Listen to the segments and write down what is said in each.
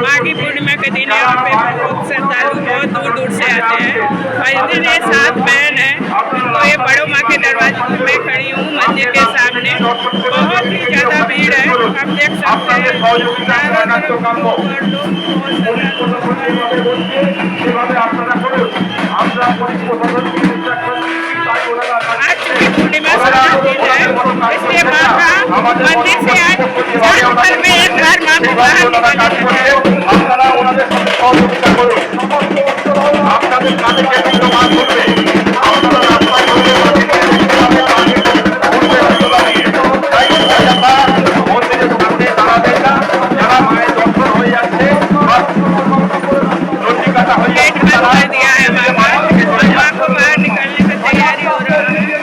माघी पूर्णिमा के दिन यहाँ पे बहुत श्रद्धालु बहुत दूर दूर से आते हैं और इस दिन ये 7 बहन है। तो ये बड़ों माँ के दरवाजे में खड़ी हूँ मंदिर के सामने। बहुत ही ज़्यादा भीड़ है, हम देख सकते हैं चारों तरफ आज चूँकि पूर्णिमा संक्रांति दिन है इसलिए माँ का मंदिर से आज साल भर में एक बार माँ को बाहर निकाला जाता है। गेट बंद कर दिया है माँ का और माँ को बाहर निकालने की तैयारी हो रहा है।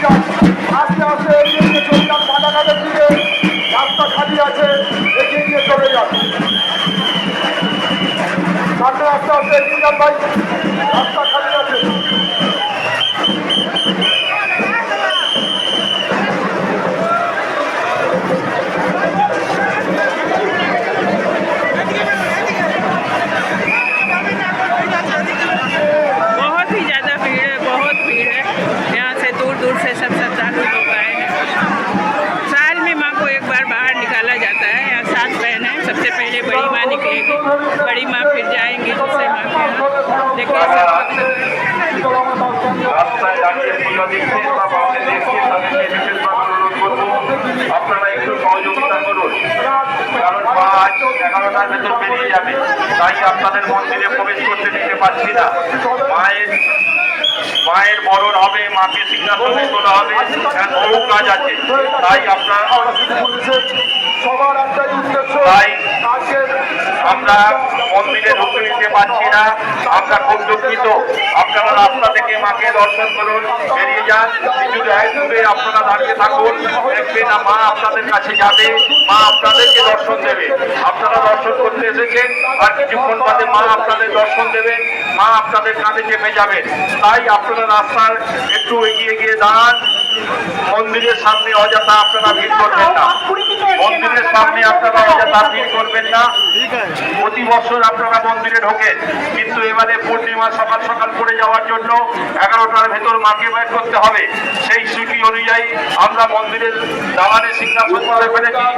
बहुत ही ज़्यादा भीड़ है, बहुत भीड़ है। यहाँ से दूर दूर से सब श्रद्धालु लोग आए हैं। साल में माँ को एक बार बाहर निकाला जाता है। यहाँ 7 बहन है। सबसे पहले बड़ी माँ निकलेगी, बड़ी माँ फिर जाएंगी दूसरे माँ के यहाँ। देखिए আপনারা একটু সহযোগিতা করুন, কারণ আজ 11টার ভেতর বেরিয়ে যাবে, তাই আপনাদের মন্দিরে প্রবেশ করতে দিতে পারছি না। মায়ের বরণ হবে, মাকে সিংহাসনে তোলা হবে, বহু কাজ আছে, তাই আপনারা আমরা মন্দিরে ঢুকতে দিতে পারছি না। আমরা খুব দুঃখিত। আপনারা রাস্তা থেকে মাকে দর্শন করুন, বেরিয়ে যান, কিছু দূরে আপনারা দাঁড়িয়ে থাকুন, দেখবেন মা আপনাদের কাছে যাবে, মা আপনাদেরকে দর্শন দেবে। আপনারা দর্শন করতে এসেছেন, আর কিছুক্ষণ বাদে মা আপনাদের দর্শন দেবেন, মা আপনাদের কাঁধে চেপে যাবেন। তাই আপনারা রাস্তার একটু এগিয়ে গিয়ে দাঁড়ান। মন্দিরের সামনে অযথা আপনারা ভিড় করবেন না, মন্দিরের সামনে আপনারা অযথা ভিড় করবেন না। প্রতি বছর আপনারা মন্দিরে ঢোকেন, কিন্তু এবারে পূর্ণিমা সকাল সকাল পড়ে যাওয়ার জন্য 11টার ভেতর মাকে বের করতে হবে। সেই সূচি অনুযায়ী আমরা মন্দিরের দালানে সিংহাসন করে ফেলেছি।